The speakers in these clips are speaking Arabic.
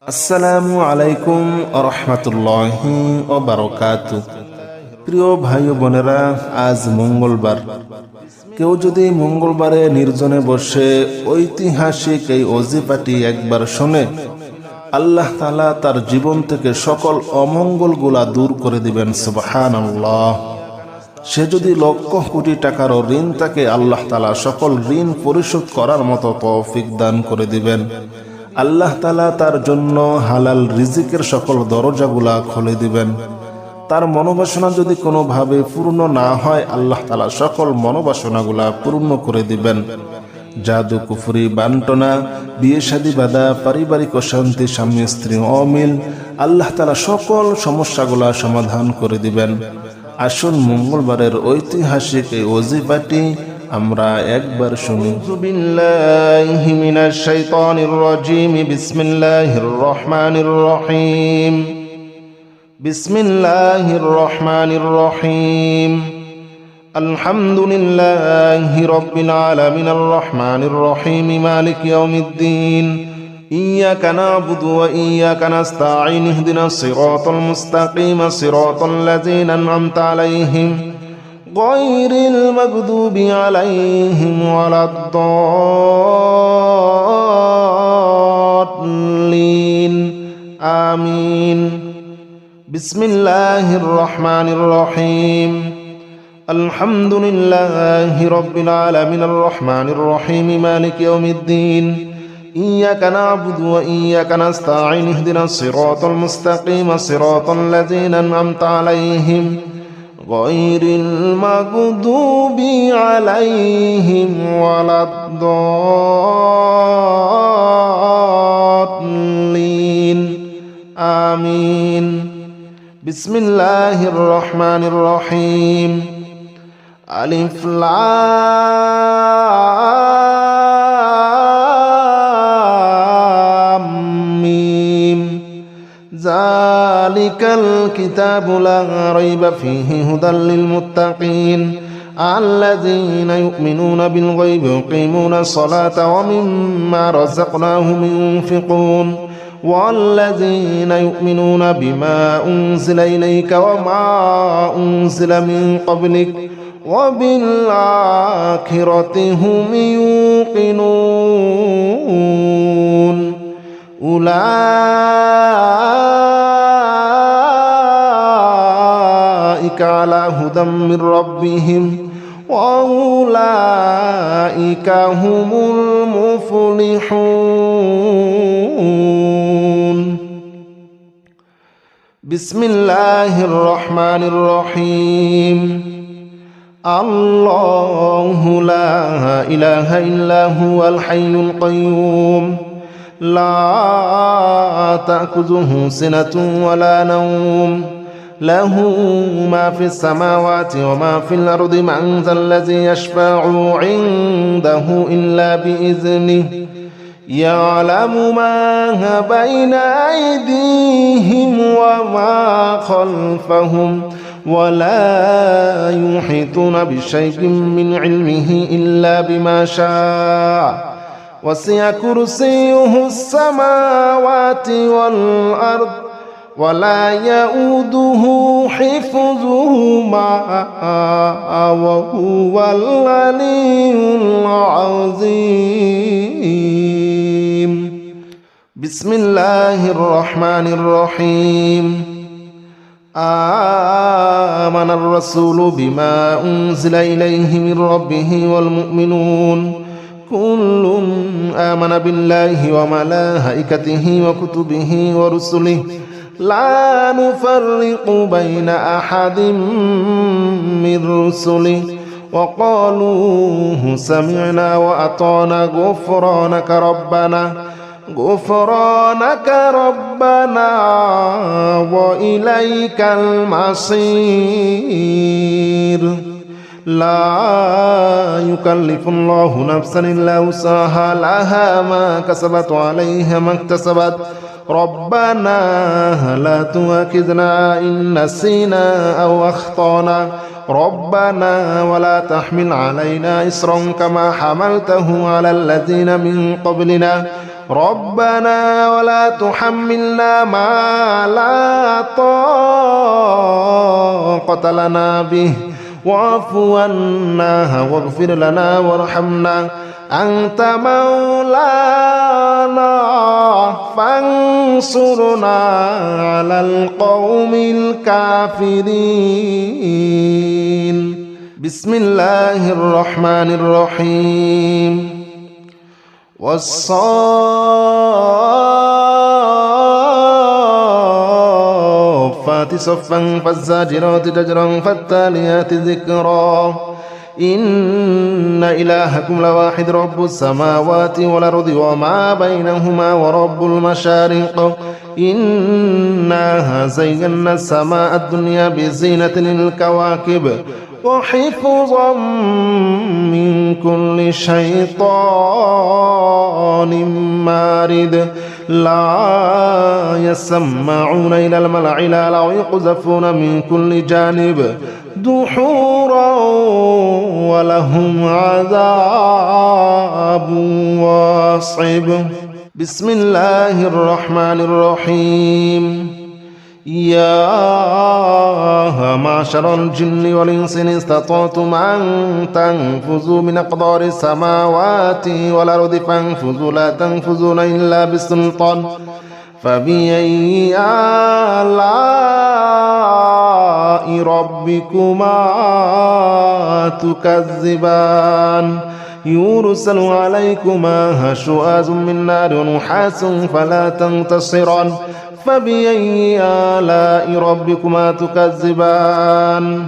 আসসালামু আলাইকুম রহমতুল্লাহি ওয়া বারাকাতুহু। প্রিয় ভাই ও বোনেরা, আজ মঙ্গলবার। কেউ যদি মঙ্গলবারে নির্জনে বসে ঐতিহাসিক এই ওজিফাটি একবার শোনে, আল্লাহ তাআলা তার জীবন থেকে সকল অমঙ্গলগুলা দূর করে দিবেন। সুবহানাল্লাহ। সে যদি লক্ষ কোটি টাকারও ঋণ থাকে, আল্লাহ তাআলা সকল ঋণ পরিশোধ করার মতো তৌফিক দান করে দিবেন। আল্লাহ তাআলা তার জন্য হালাল রিজিকের সকল দরজাগুলা খুলে দিবেন। তার মনোবাসনা যদি কোনোভাবে পূর্ণ না হয়, আল্লাহ তাআলা সকল মনোবাসনাগুলা পূর্ণ করে দিবেন। জাদু, কুফরি, বান্টনা, বিয়ে শাদী বাঁধা, পারিবারিক অশান্তি, স্বামী স্ত্রী অমিল, আল্লাহ তাআলা সকল সমস্যাগুলা সমাধান করে দিবেন। আসুন মঙ্গলবারের ঐতিহাসিক এই ওজিফাটি আমরা একবার শুনি। বিল্লাহি মিনাশ শাইতানির রাজিম। বিসমিল্লাহির রহমানির রহিম। বিসমিল্লাহির রহমানির রহিম। আলহামদুলিল্লাহি রাব্বিল আলামিন আর রহমানির রহিম মালিক ইয়াউমিদ্দিন। ইয়্যাকা না'বুদু ওয়া ইয়্যাকা নাস্তাঈন। ইহদিনাস সিরাতাল মুস্তাকিম সিরাতাল লাযীনা আন'আমতা আলাইহিম গায়রিল মাগদুবি আলাইহিম ওয়ালাদ-দাল্লিন। আমিন। বিসমিল্লাহির রহমানির রহিম। আলহামদুলিল্লাহি রাব্বিল আলামিন আর রহমানির রহিম মালিক ইয়াউমিদ্দিন। ইয়্যাকা না'বুদু ওয়া ইয়্যাকা নাস্তাঈন। ইহদিনাস সিরাতাল মুস্তাকিম সিরাতাল লাযীনা আন'আমতা আলাইহিম গায়রিল মাগদুবি আলাইহিম ওয়ালাদ-দাল্লিন। আমিন। বিসমিল্লাহির রহমানির রহিম। আলিফ লাম মিম। যালিকাল কিতাবু লা রাইবা ফীহি হুদাল লিল মুত্তাকিন আল্লাযীনা ইউমিনুনা বিল গায়বি ওয়া ইয়াকিমুনাস সালাতা ওয়া মিম্মা রাযাকনাহুম ইউনফিকুন والذين يؤمنون بما أنزل إليك وما أنزل من قبلك وبالآخرة هم يوقنون أولئك على هدى من ربهم وأولئك هم المفلحون. بسم الله الرحمن الرحيم. الله لا إله إلا هو الحي القيوم لا تأخذه سنة ولا نوم له ما في السماوات وما في الأرض من ذا الذي يشفع عنده إلا بإذنه يعلم ما بين أيديهم وما خلفهم ولا يحيطون بشيء من علمه إلا بما شاء وسع كرسيه السماوات والأرض ولا يؤوده حفظهما وهو العلي العظيم. بسم الله الرحمن الرحيم. آمن الرسول بما أنزل إليه من ربه والمؤمنون كل آمن بالله وملائكته وكتبه ورسله لا نفرق بين أحد من رسله وقالوا سمعنا وأطعنا غفرانك ربنا وإليك المصير. لا يكلف الله نفسا إلا وسعها لها ما كسبت وعليها ما اكتسبت ربنا لا تؤاخذنا إن نسينا أو أخطأنا ربنا ولا تحمل علينا إصرا كما حملته على الذين من قبلنا ربنا ولا تحملنا ما لا طاقة لنا به واعف عنا واغفر لنا وارحمنا أنت مولانا فانصرنا على القوم الكافرين بسم الله الرحمن الرحيم والصافات صفا فالزاجرات زجرا فالتاليات ذكرا إن إلهكم لواحد رب السماوات والأرض وما بينهما ورب المشارق إنا زينا السماء الدنيا بزينة للكواكب وحفظا من كل شيطان مارد لا يسمعون إلى الملأ الأعلى ويقذفون من كل جانب دحورا ولهم عذاب واصب بسم الله الرحمن الرحيم يا معشر الجن والإنس إن استطعتم أن تنفذوا من أقدار السماوات والأرض فانفذوا لا تنفذون إلا بسلطان فبأي آلاء ربكما تكذبان يرسل عليكما شواظ من نار ونحاس فلا تنتصران فبأي آلاء ربكما تكذبان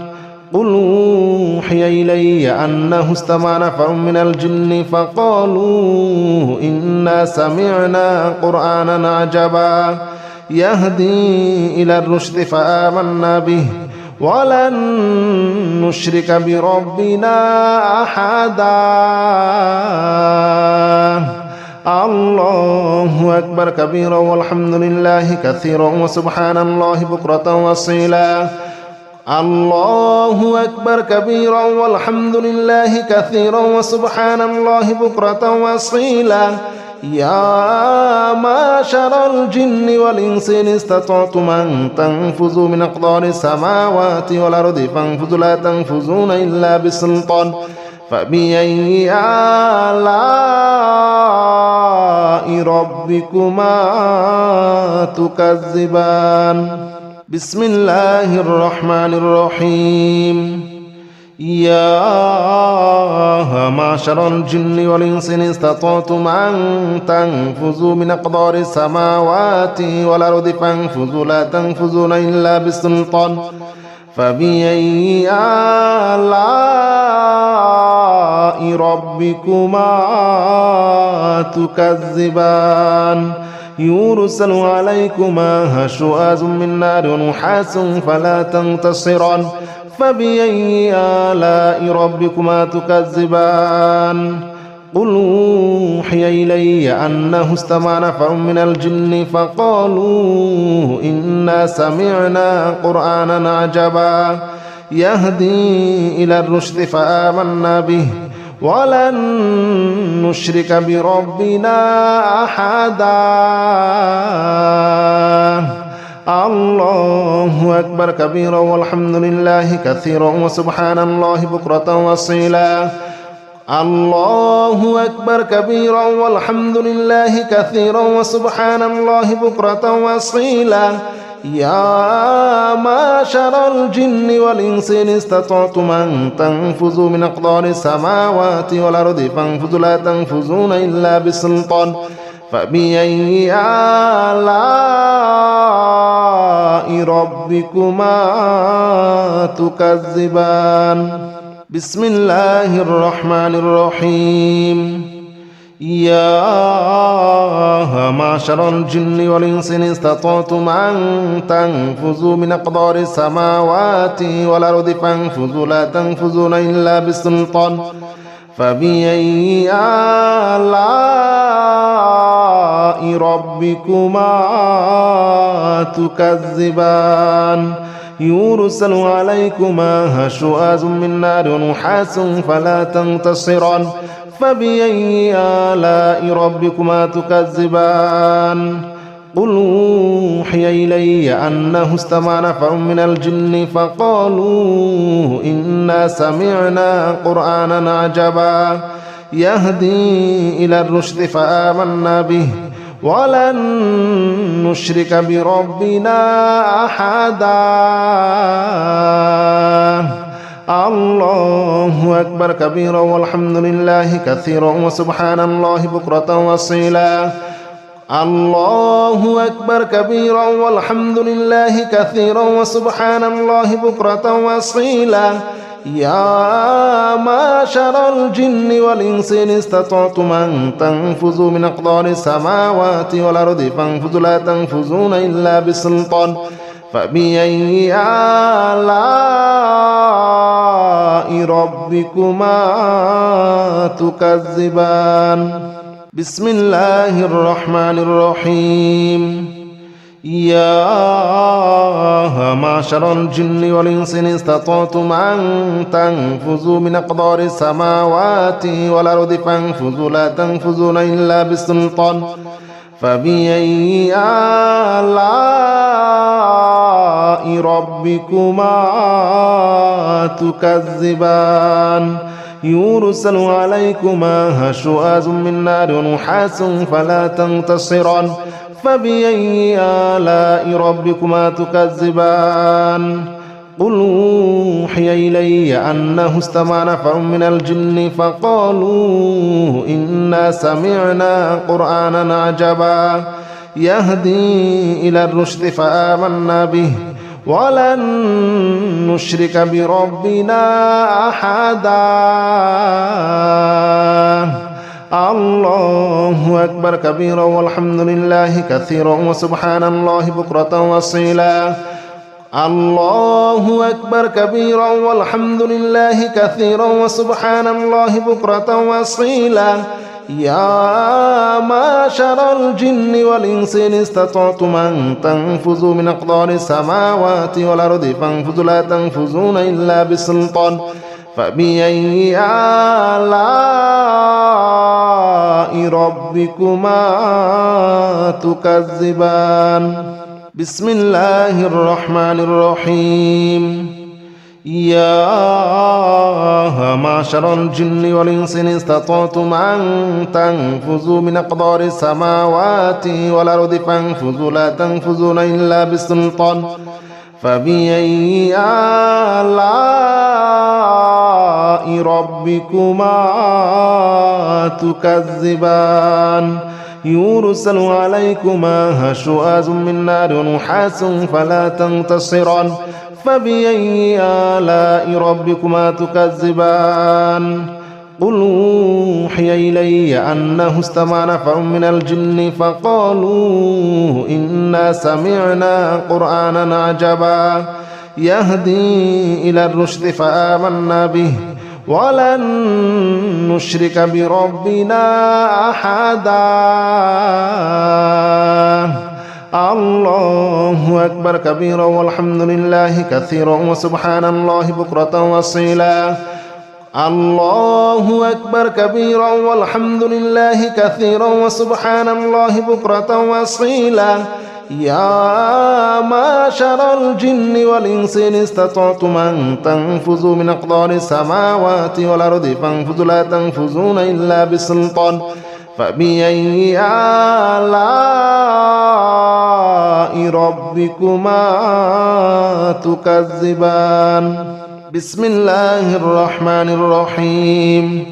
قل أوحي إلي أنه استمع نفر من الجن فقالوا إنا سمعنا قرآنا عجبا يهدي إلى الرشد فآمنا به ولن نشرك بربنا أحدا الله أكبر كبيرا والحمد لله كثيرا وسبحان الله بكرة وأصيلا الله أكبر كبيرا والحمد لله كثيرا وسبحان الله بكرة وأصيلا يا معشر الجن والإنس إن استطعتم أن تنفذوا من أقدار السماوات والأرض فانفذوا لا تنفذون إلا بسلطان فبأي آلاء ربكما تكذبان بسم الله الرحمن الرحيم يا معشر الجن والإنس إن استطعتم أن تنفذوا من أقدار السماوات والأرض فانفذوا لا تنفذون إلا بسلطان فبأي آلاء ربكما تكذبان يرسل عليكما شواظ من نار ونحاس فلا تنتصران فبأي آلاء ربكما تكذبان قل أوحي إلي أنه استمع نفر من الجن فقالوا إنا سمعنا قرآنا عجبا يهدي إلى الرشد فآمنا به ولن نشرك بربنا أحدا الله أكبر كبيرا والحمد لله كثيرا وسبحان الله بكرة وأصيلا الله أكبر كبيرا والحمد لله كثيرا وسبحان الله بكرة وأصيلا يا معشر الجن والإنس إن استطعتم أن تنفذوا من أقدار السماوات والأرض فانفذوا لا تنفذون إلا بسلطان فبأي آلاء ربكما تكذبان بسم الله الرحمن الرحيم يا معشر الجن والإنس إن استطعتم أن تنفذوا من أقدار السماوات والأرض فانفذوا لا تنفذون إلا بسلطان فبأي آلاء ربكما تكذبان يرسل عليكما شواظ من نار ونحاس فلا تنتصران فبأي آلاء ربكما تكذبان قل أوحي إلي أنه استمع نفر من الجن فقالوا إنا سمعنا قرآنا عجبا يهدي إلى الرشد فآمنا به ولن نشرك بربنا أحدا الله أكبر كبيرا والحمد لله كثيرا وسبحان الله بكرة وأصيلا الله أكبر كبيرا والحمد لله كثيرا وسبحان الله بكرة وأصيلا يا معشر الجن والإنس إن استطعتم أن تنفذوا من أقطار السماوات والأرض فانفذوا لا تنفذون إلا بسلطان فبأي آلاء ربكما تكذبان بسم الله الرحمن الرحيم يا معشر الجن والإنس إن استطعتم أن تنفذوا من أقطار السماوات والأرض فانفذوا لا تنفذون إلا بسلطان فبأي آلاء ربكما تكذبان يرسل عليكما شواظ من نار ونحاس فلا تنتصران فبأي آلاء ربكما تكذبان قل أوحي إلي أنه استمع نفر من الجن فقالوا إنا سمعنا قرآنا عجبا يهدي إلى الرشد فآمنا به ولن نشرك بربنا أحدا الله أكبر كبيرا والحمد لله كثيرا وسبحان الله بكرة وأصيلا الله أكبر كبيرا والحمد لله كثيرا وسبحان الله بكرة وأصيلا يا معشر الجن والإنس إن استطعتم أن تنفذوا من أقطار السماوات والأرض فانفذوا لا تنفذون إلا بسلطان فبأي آلاء ربكما تكذبان بسم الله الرحمن الرحيم يا معشر الجن والإنس إن استطعتم أن تنفذوا من أقطار السماوات والأرض فانفذوا لا تنفذون إلا بسلطان فبأي آلاء ربكما تكذبان يرسل عليكما شواظ من نار ونحاس فلا تنتصران فبأي آلاء ربكما تكذبان قل أوحي إلي أنه استمع نفر من الجن فقالوا إنا سمعنا قرآنا عجبا يهدي إلى الرشد فآمنا به ولن نشرك بربنا أحدا الله أكبر كبيرا والحمد لله كثيرا وسبحان الله بكرة وأصيلا الله أكبر كبيرا والحمد لله كثيرا وسبحان الله بكرة وأصيلا يا معشر الجن والإنس إن استطعتم أن تنفذوا من أقطار السماوات والأرض فانفذوا لا تنفذون إلا بسلطان فبأي آلاء ربكما تكذبان بسم الله الرحمن الرحيم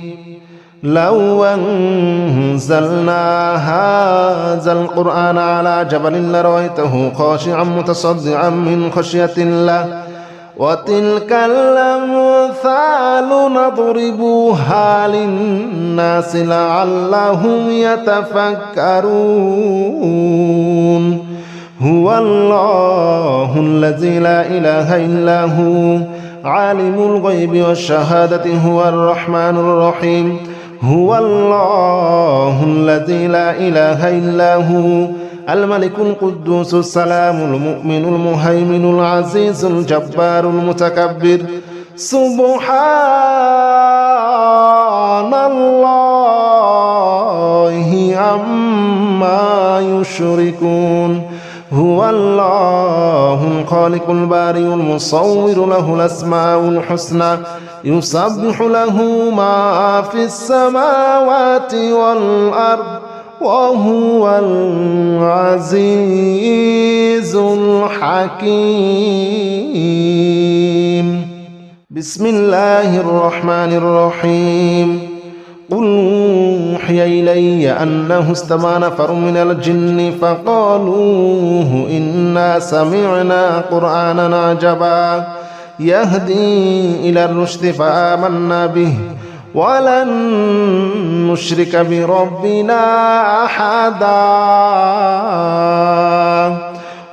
لو أنزلنا هذا القرآن على جبل لرأيته خاشعا متصدعا من خشية الله وتلك الأمثال نضربها للناس لعلهم يتفكرون هو الله الذي لا إله إلا هو عالم الغيب والشهادة هو الرحمن الرحيم هو الله الذي لا إله إلا هو الملك القدوس السلام المؤمن المهيمن العزيز الجبار المتكبر سبحان الله عما يشركون هو الله الخالق البارئ المصور له الأسماء الحسنى يسبح له ما في السماوات والأرض وهو العزيز الحكيم بسم الله الرحمن الرحيم قل أوحي إلي أنه استمع نفر من الجن فقالوا إنا سمعنا قرآنا عجبا يهدي إلى الرشد فآمنا به ولن نشرك بربنا أحدا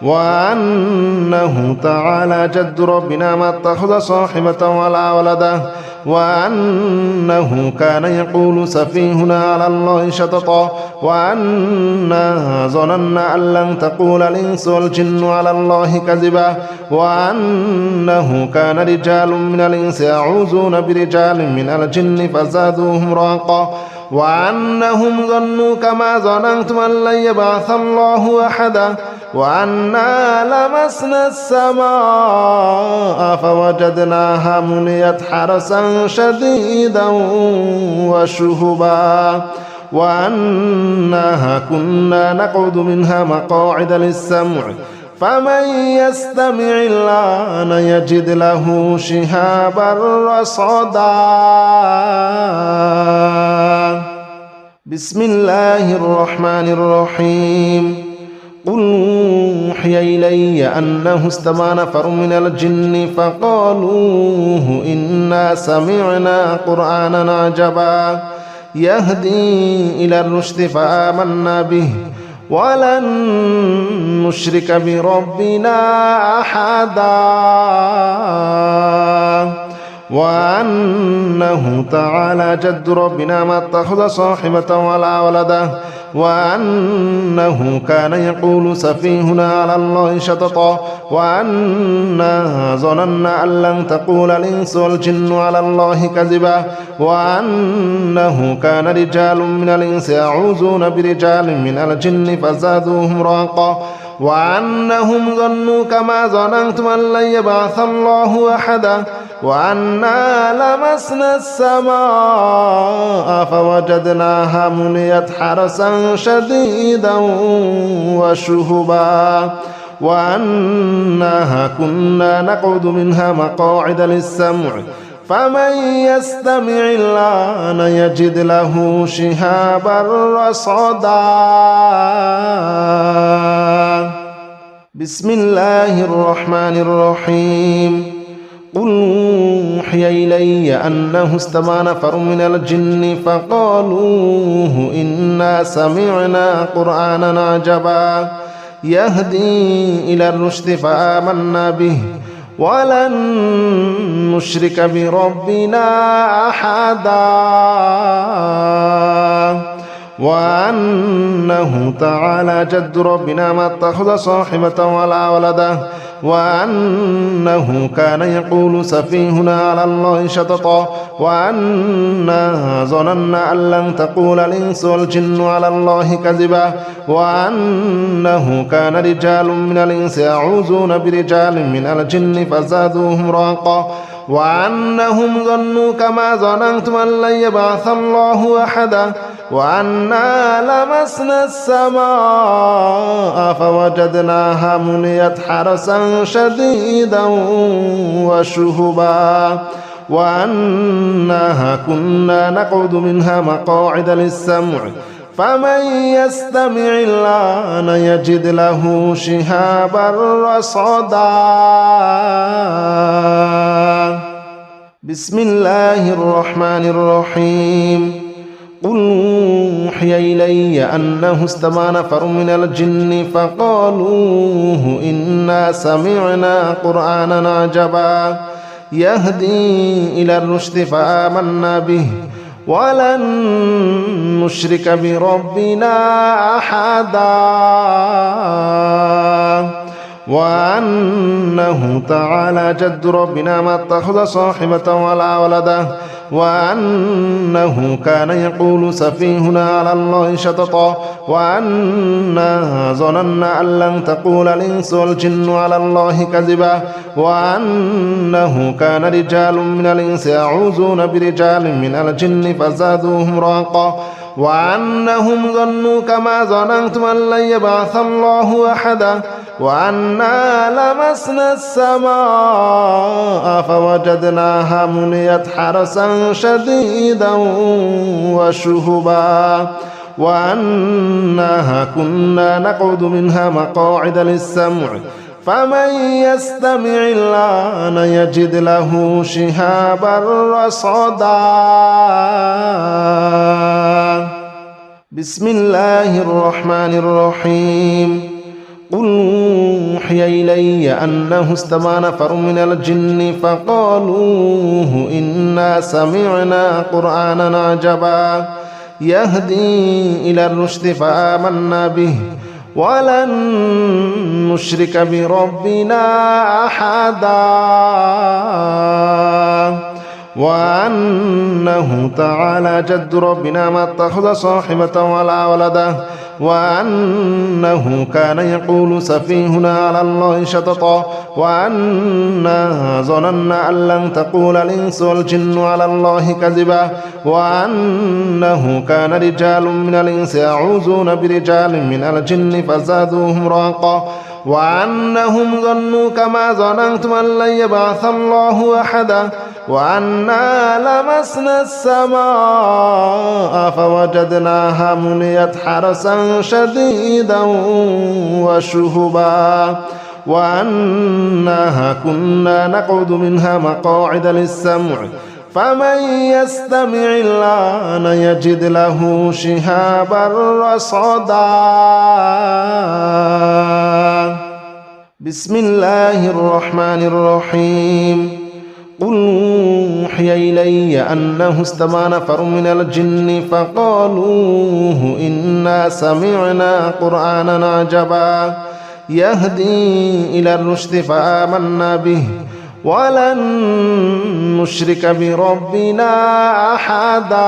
وأنه تعالى جد ربنا ما اتخذ صاحبة ولا ولدا وأنه كان يقول سفيهنا على الله شططا وأنا ظننا أن لن تقول الإنس والجن على الله كذبا وأنه كان رجال من الإنس يعوذون برجال من الجن فزادوهم رهقا وأنهم ظنوا كما ظننتم أن لن يبعث الله أحدا وأنا لمسنا السماء فوجدناها مليت حرسا شديدا وشهبا وأنها كنا نقعد منها مقاعد للسمع فمن يستمع الآن يجد له شهابا رصدا بسم الله الرحمن الرحيم قل أوحي إلي أنه استمع نفر من الجن فقالوا إنا سمعنا قرآنا عجبا يهدي إلى الرشد فآمنا به ولن نشرك بربنا أحدا وأنه تعالى جد ربنا ما اتخذ صاحبة ولا ولدا وأنه كان يقول سفيهنا على الله شططا وأنا ظننا أن لن تقول الإنس والجن على الله كذبا وأنه كان رجال من الإنس يعوذون برجال من الجن فزادوهم رهقا وأنهم ظنوا كما ظننتم أن لن يبعث الله أحدا وأنا لمسنا السماء فوجدناها مليت حرسا شديدا وشهبا وأنها كنا نقعد منها مقاعد للسمع فمن يستمع الآن يجد له شهابا رصدا بسم الله الرحمن الرحيم قل أوحي إلي أنه استمع نفر من الجن فقالوا إنا سمعنا قرآنا عجبا يهدي إلى الرشد فآمنا به ولن نشرك بربنا أحدا وأنه تعالى جد ربنا ما اتخذ صاحبة ولا ولدا وأنه كان يقول سفيهنا على الله شططا وأنا ظننا أن لن تقول الإنس والجن على الله كذبا وأنه كان رجال من الإنس يعوذون برجال من الجن فزادوهم رهقا وأنهم ظنوا كما ظننتم أن لن يبعث الله أحدا وأنا لمسنا السماء فوجدناها مليت حرسا شديدا وشهبا وأنها كنا نقعد منها مقاعد للسمع فمن يستمع الآن يجد له شهابا رصدا بسم الله الرحمن الرحيم قل أوحي إلي أنه استمع نفر من الجن فقالوا إنا سمعنا قرآنا عجبا يهدي إلى الرشد فآمنا به ولن نشرك بربنا أحدا وأنه تعالى جد ربنا ما اتخذ صاحبة ولا ولدا وأنه كان يقول سفيهنا على الله شططا وأنا ظننا أن لن تقول الإنس والجن على الله كذبا وأنه كان رجال من الإنس يعوذون برجال من الجن فزادوهم رهقا وأنهم ظنوا كما ظننتم أن لن يبعث الله أحدا وأنا لمسنا السماء فوجدناها مليت حرسا شديدا وشهبا وأنها كنا نقعد منها مقاعد للسمع فمن يستمع الآن يجد له شهابا رصدا بسم الله الرحمن الرحيم قل أوحي إلي أنه استمع نفر من الجن فقالوا إنا سمعنا قرآنا عجبا يهدي إلى الرشد فآمنا به ولن نشرك بربنا أحدا وأنه تعالى جد ربنا ما اتخذ صاحبة ولا ولدا وأنه كان يقول سفيهنا على الله شططا وأنا ظننا أن لن تقول الإنس والجن على الله كذبا وأنه كان رجال من الإنس يعوذون برجال من الجن فزادوهم رهقا وأنهم ظنوا كما ظننتم أن لن يبعث الله أحدا وأنا لمسنا السماء فوجدناها مليت حرسا شديدا وشهبا وأنها كنا نقعد منها مقاعد للسمع فمن يستمع الآن يجد له شهابا رصدا بسم الله الرحمن الرحيم قل أوحي إلي أنه استمع نفر من الجن فقالوا إنا سمعنا قرآنا عجبا يهدي إلى الرشد فآمنا به ولن نشرك بربنا أحدا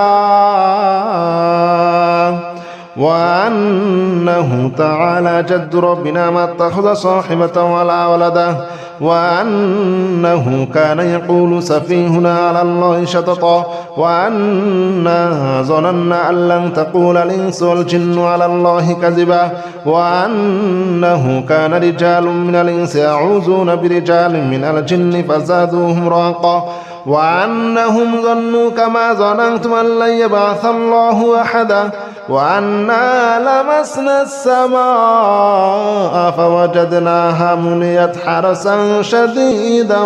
وأنه تعالى جد ربنا ما اتخذ صاحبة ولا ولدا وأنه كان يقول سفيهنا على الله شططا وأنا ظننا أن لن تقول الإنس والجن على الله كذبا وأنه كان رجال من الإنس يعوذون برجال من الجن فزادوهم رهقا وأنهم ظنوا كما ظننتم أن لن يبعث الله أحدا وأنا لمسنا السماء فوجدناها مليت حرسا شديدا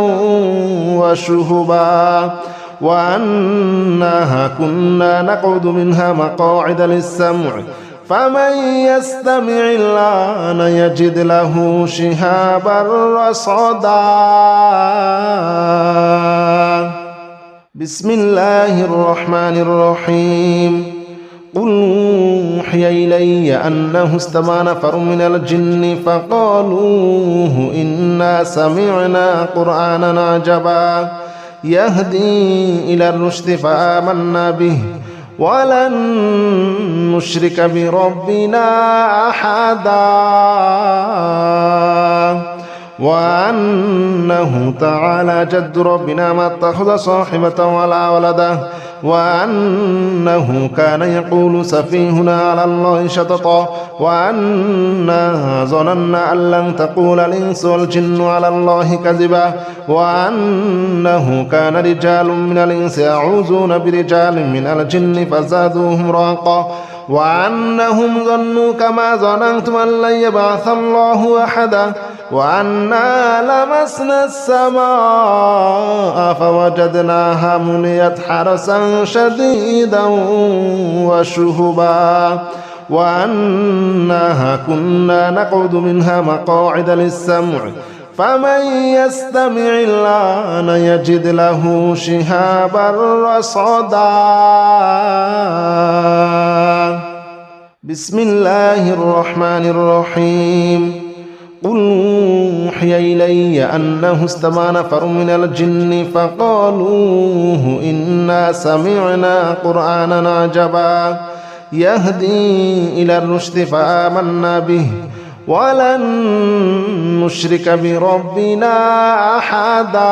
وشهبا وأنها كنا نقعد منها مقاعد للسمع فمن يستمع الآن يجد له شهابا رصدا بسم الله الرحمن الرحيم قل أوحي إلي أنه استمع نفر من الجن فقالوا إنا سمعنا قرآنا عجبا يهدي إلى الرشد فآمنا به ولن نشرك بربنا أحدا وأنه تعالى جد ربنا ما اتخذ صاحبة ولا ولدا وأنه كان يقول سفيهنا على الله شططا وأنا ظننا أن لن تقول الإنس والجن على الله كذبا وأنه كان رجال من الإنس يعوذون برجال من الجن فزادوهم رهقا وأنهم ظنوا كما ظننتم أن لن يبعث الله أحدا وأنا لمسنا السماء فوجدناها مليت حرسا شديدا وشهبا وأنها كنا نقعد منها مقاعد للسمع فمن يستمع الآن يجد له شهابا رصدا بسم الله الرحمن الرحيم قل أوحي إلي أنه استمع نفر من الجن فقالوا إنا سمعنا قرآنا عجبا يهدي إلى الرشد فآمنا به ولن نشرك بربنا أحدا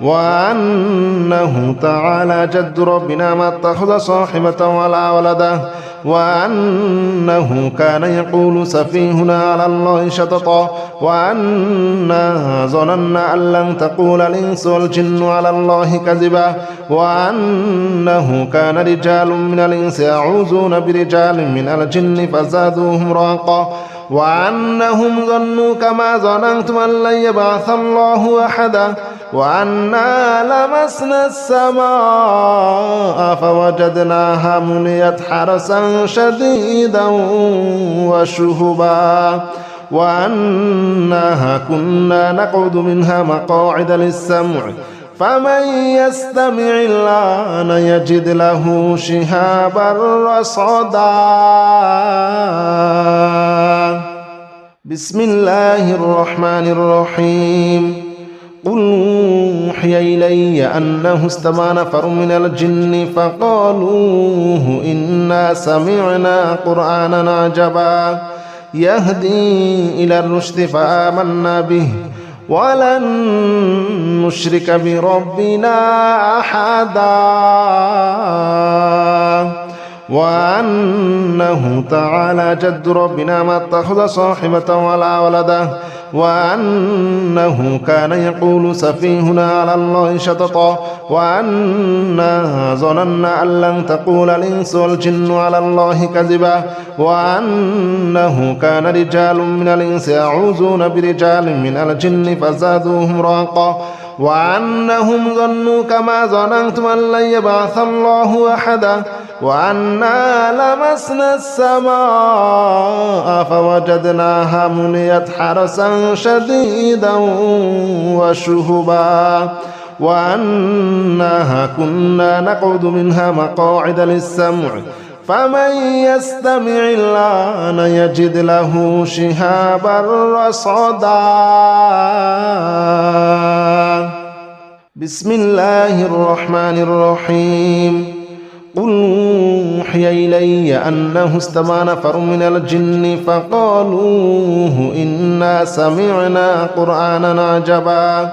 وأنه تعالى جد ربنا ما اتخذ صاحبة ولا ولدا وأنه كان يقول سفيهنا على الله شططا وأنا ظننا أن لن تقول الإنس والجن على الله كذبا وأنه كان رجال من الإنس يعوذون برجال من الجن فزادوهم رهقا وأنهم ظنوا كما ظننتم أن لن يبعث الله أحدا وأنا لمسنا السماء فوجدناها مليت حرسا شديدا وشهبا وأنها كنا نقعد منها مقاعد للسمع فمن يستمع الآن يجد له شهابا رصدا بسم الله الرحمن الرحيم قل أوحي إلي أنه استمع نفر من الجن فقالوا إنا سمعنا قرآنا عجبا يهدي إلى الرشد فآمنا به ولن نشرك بربنا أحدا وأنه تعالى جد ربنا ما اتخذ صاحبة ولا ولدا وأنه كان يقول سفيهنا على الله شططا وأنا ظننا أن لن تقول الإنس والجن على الله كذبا وأنه كان رجال من الإنس يعوذون برجال من الجن فزادوهم رهقا وأنهم ظنوا كما ظننتم أن لن يبعث الله أحدا وأنا لمسنا السماء فوجدناها مليت حرسا شديدا وشهبا وأنها كنا نقعد منها مقاعد للسمع فمن يستمع الآن يجد له شهابا رصدا بسم الله الرحمن الرحيم قل أوحي إلي أنه استمع نفر من الجن فقالوا إنا سمعنا قرآنا عجبا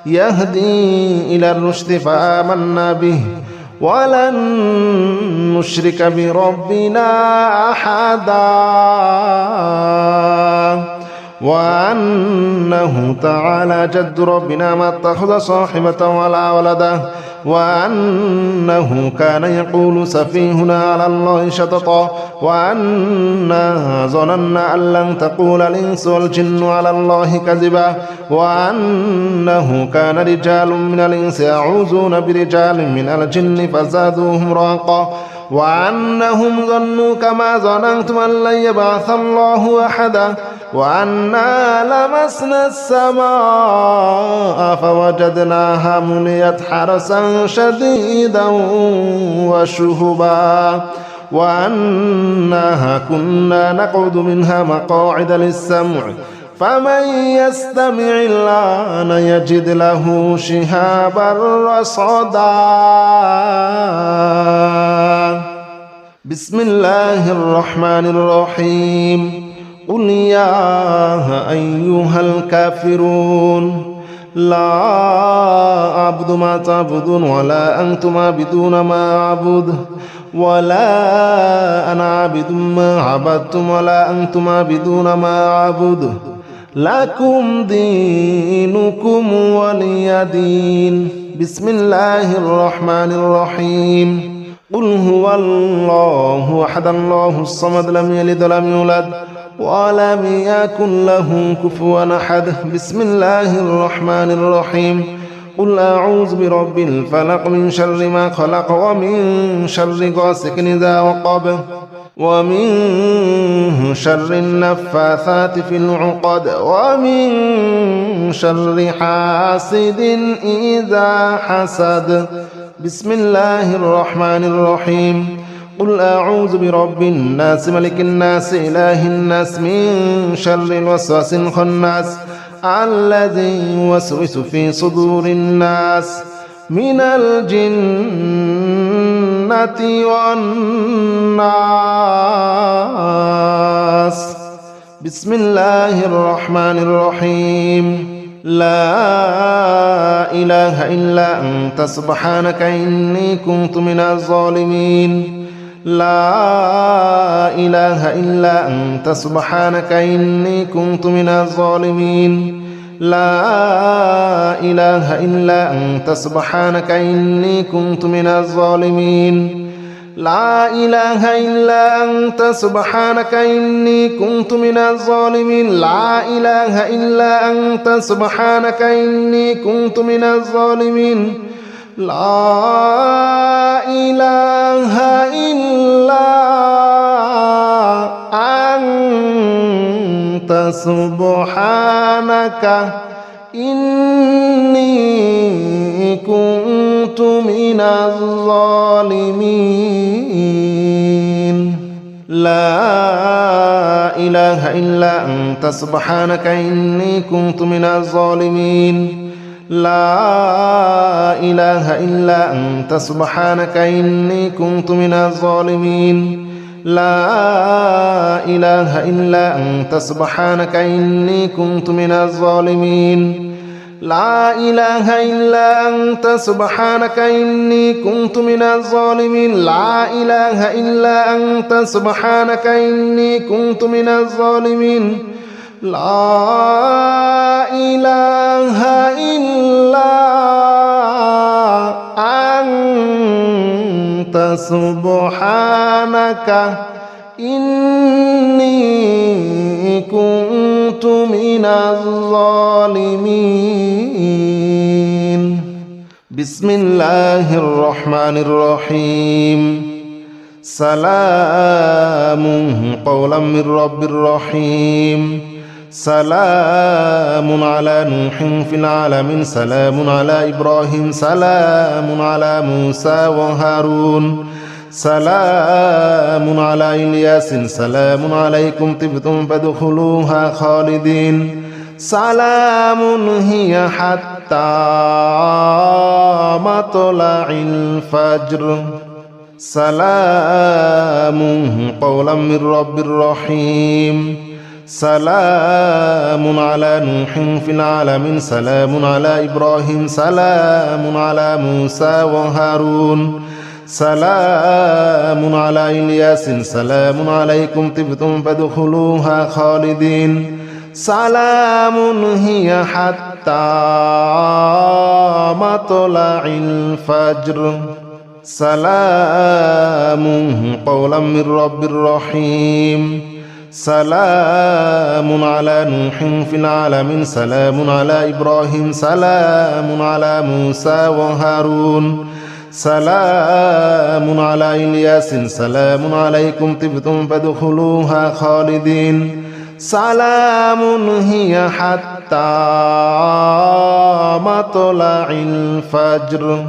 يهدي إلى الرشد فآمنا به ولن نشرك بربنا أحدا وأنه تعالى جد ربنا ما اتخذ صاحبة ولا ولدا وأنه كان يقول سفيهنا على الله شططا وأنا ظننا أن لن تقول الإنس والجن على الله كذبا وأنه كان رجال من الإنس يعوذون برجال من الجن فزادوهم رهقا وأنهم ظنوا كما ظننتم أن لن يبعث الله أحدا وأنا لمسنا السماء فوجدناها مليت حرسا شديدا وشهبا وأنها كنا نقعد منها مقاعد للسمع فمن يستمع الآن يجد له شهابا رصدا بسم الله الرحمن الرحيم قل يا أيها الكافرون لا أعبد ما تعبدون ولا أنتم عابدون ما أعبد ولا أنا عابد ما عبدتم ولا أنتم عابدون ما أعبد لكم دينكم ولي دين بسم الله الرحمن الرحيم قل هو الله أحد الله الصمد لم يلد ولم يولد ولم يكن له كفوا أحد بسم الله الرحمن الرحيم قل أعوذ برب الفلق من شر ما خلق ومن شر غاسق إذا وقب ومن شر النفاثات في العقد ومن شر حاسد إذا حسد بسم الله الرحمن الرحيم قل أعوذ برب الناس ملك الناس إله الناس من شر الوسواس الخناس الذي يوسوس في صدور الناس من الجنة والناس. بسم الله الرحمن الرحيم. لا إله إلا أنت سبحانك إني كنت من الظالمين. لا إله إلا أنت سبحانك إني كنت من الظالمين. لا إله إلا أنت سبحانك إني كنت من الظالمين. لا إله إلا أنت سبحانك إني كنت من الظالمين. لا إله إلا أنت سبحانك إني كنت من الظالمين. لا إله إلا أنت سبحانك إني كنت من الظالمين. لا إله إلا أنت سبحانك إني كنت من الظالمين. لا إله إلا أنت سبحانك إني كنت من الظالمين. لا إله إلا أنت سبحانك إني كنت من الظالمين. لا إله إلا أنت سبحانك إني كنت من الظالمين. لا إله إلا أنت سبحانك إني كنت من الظالمين. لا إله إلا أنت سبحانك إني كنت من الظالمين. بسم الله الرحمن الرحيم. سلام قولا من رب رحيم. سلام على نوح في العالمين. سلام على إبراهيم. سلام على موسى وهارون. سلام على إلياس. سلام عليكم طبتم فادخلوها خالدين. سلام هي حتى مطلع الفجر. سلام قولا من رب رحيم. سلام على نوح في العالمين. سلام على إبراهيم. سلام على موسى وهارون. سلام على إلياس. سلام عليكم طبتم فادخلوها خالدين. سلام هي حتى مطلع الفجر. سلام قولا من رب رحيم. سلام على نوح في العالمين. سلام على إبراهيم. سلام على موسى وهارون. سلام على إلياس. سلام عليكم طبتم فادخلوها خالدين. سلام هي حتى مطلع الفجر.